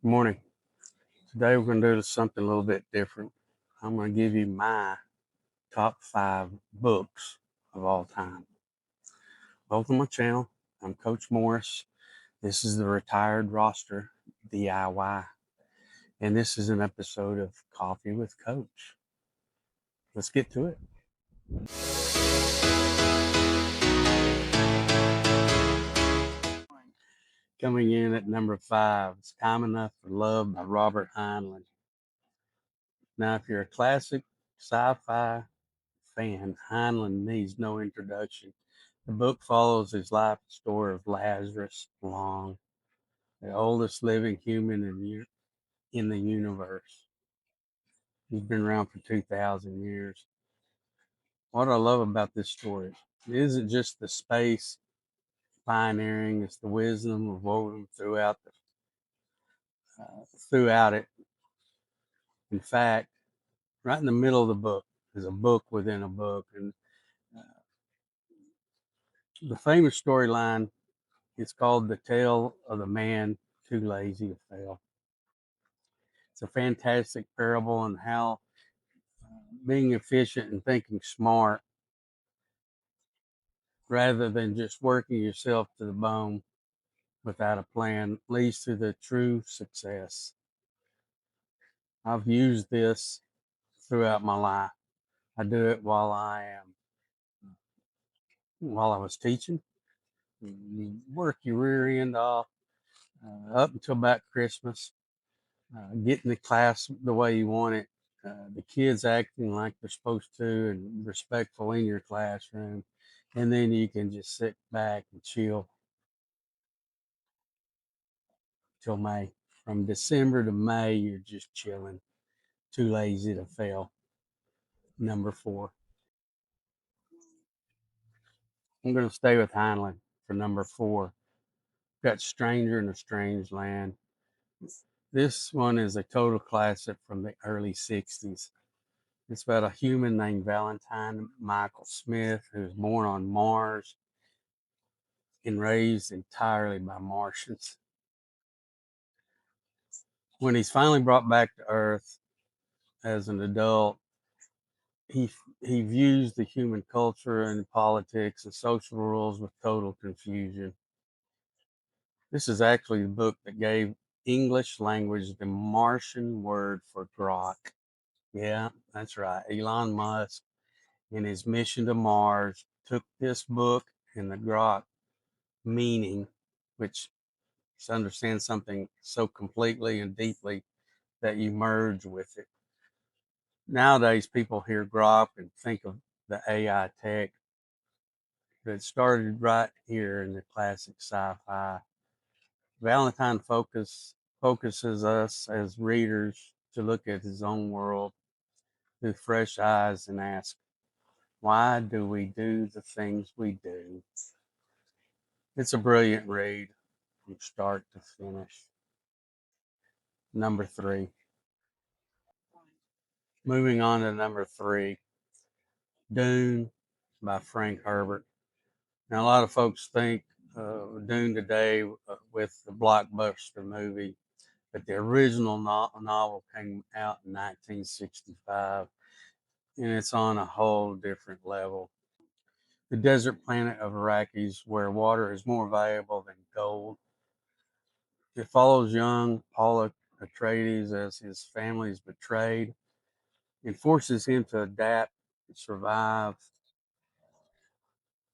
Good morning. Today we're going to do something a little bit different. I'm going to give you my top 5 books of all time. Both on my channel. I'm Coach Morris. This is the Retired Roster DIY. And this is an episode of Coffee with Coach. Let's get to it. Coming in at number 5, It's Time Enough for Love by Robert Heinlein. Now, if you're a classic sci-fi fan, Heinlein needs no introduction. The book follows his life story of Lazarus Long, the oldest living human in the universe. He's been around for 2,000 years. What I love about this story, it isn't just the space pioneering, it's the wisdom woven throughout it. In fact, right in the middle of the book is a book within a book. And uh, the famous storyline, it's called The Tale of the Man Too Lazy to Fail. It's a fantastic parable on how being efficient and thinking smart rather than just working yourself to the bone without a plan leads to the true success. I've used this throughout my life. I do it while I was teaching. You work your rear end off up until about Christmas, getting the class the way you want it, the kids acting like they're supposed to and respectful in your classroom, and then you can just sit back and chill till May. From December to May, you're just chilling, too lazy to fail. Number 4. I'm going to stay with Heinlein for number 4. Got Stranger in a Strange Land. This one is a total classic from the early 60s. It's about a human named Valentine Michael Smith who was born on Mars and raised entirely by Martians. When he's finally brought back to Earth as an adult, he views the human culture and politics and social rules with total confusion. This is actually the book that gave English language the Martian word for Grok. Yeah, that's right. Elon Musk, in his mission to Mars, took this book and the Grok meaning, which is to understand something so completely and deeply that you merge with it. Nowadays, people hear Grok and think of the AI tech, but it started right here in the classic sci-fi. Valentine focuses us as readers to look at his own world through fresh eyes and ask, why do we do the things we do? It's a brilliant read from start to finish. Number 3. Moving on to number 3, Dune by Frank Herbert. Now, a lot of folks think Dune today with the blockbuster movie, but the original novel came out in 1965, and it's on a whole different level. The desert planet of Arrakis, where water is more valuable than gold. It follows young Paul Atreides as his family is betrayed and forces him to adapt and survive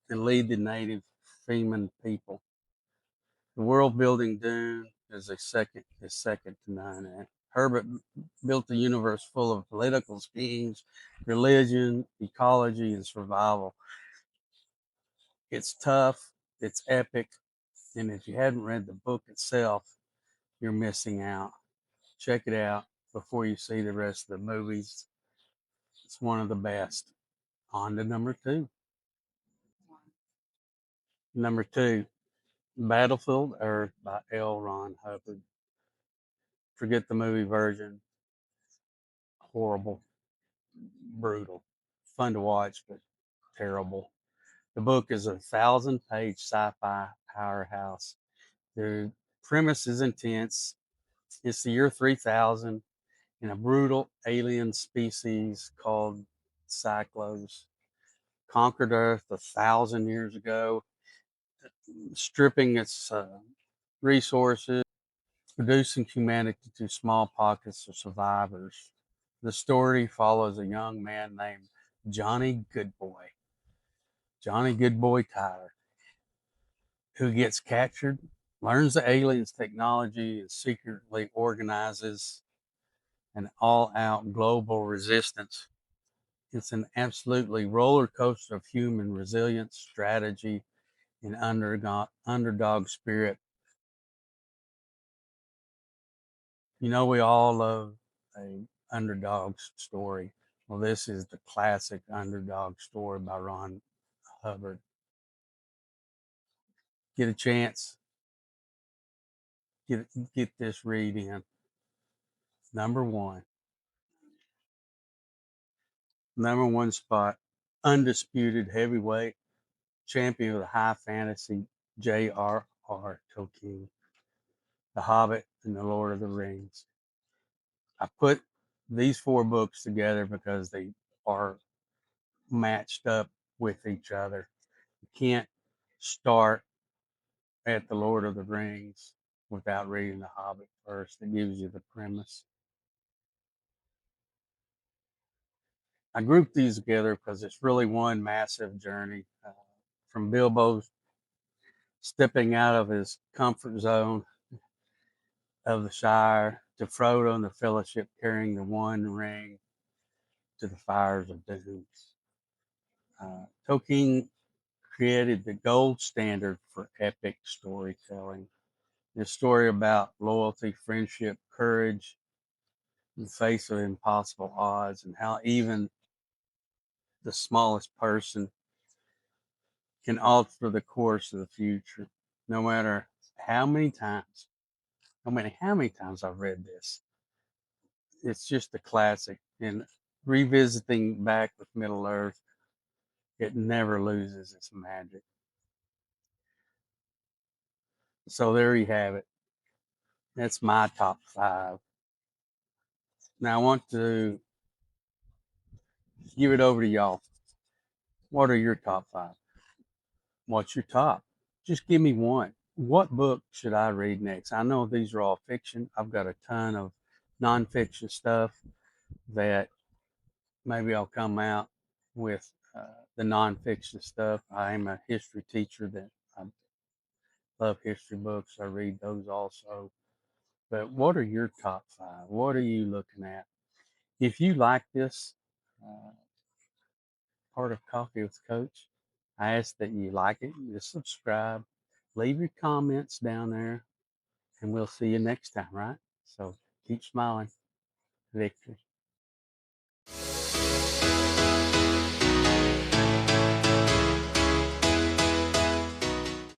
and lead the native Fremen people. The world building Dune is second to none. Herbert built a universe full of political schemes, religion, ecology, and survival. It's tough, it's epic, and if you hadn't read the book itself, you're missing out. Check it out before you see the rest of the movies. It's one of the best. On to number 2. Number 2, Battlefield Earth by L. Ron Hubbard. Forget the movie version. Horrible, brutal, fun to watch, but terrible. The book is a 1,000-page sci-fi powerhouse. The premise is intense, It's the year 3000, and a brutal alien species called Cyclos conquered Earth 1,000 years ago, stripping its resources, reducing humanity to small pockets of survivors. The story follows a young man named Johnny Goodboy, Johnny Goodboy Tyler, who gets captured, learns the aliens' technology, and secretly organizes an all out global resistance. It's an absolutely roller coaster of human resilience, strategy, and underdog spirit. You know, we all love a underdog story. Well, this is the classic underdog story by Ron Hubbard. Get a chance, get get this read in. Number one, number one spot, undisputed heavyweight champion of the high fantasy, J.R.R. Tolkien, The Hobbit and The Lord of the Rings. I put these four books together because they are matched up with each other. You can't start at The Lord of the Rings without reading The Hobbit first. It gives you the premise. I grouped these together because it's really one massive journey from Bilbo stepping out of his comfort zone of the Shire to Frodo and the Fellowship carrying the One Ring to the fires of Dune. Tolkien created the gold standard for epic storytelling. A story about loyalty, friendship, courage in the face of impossible odds, and how even the smallest person can alter the course of the future. No matter how many times, how many times I've read this, it's just a classic. And revisiting back with Middle Earth, it never loses its magic. So there you have it. That's my top five. Now I want to give it over to y'all. What are your top five? What's your top? Just give me one. What book should I read next? I know these are all fiction. I've got a ton of nonfiction stuff that maybe I'll come out with the nonfiction stuff. I am a history teacher that I love history books. I read those also. But what are your top five? What are you looking at? If you like this uh, part of Coffee with Coach, I ask that you like it, you subscribe, leave your comments down there, and we'll see you next time, right? So keep smiling. Victory.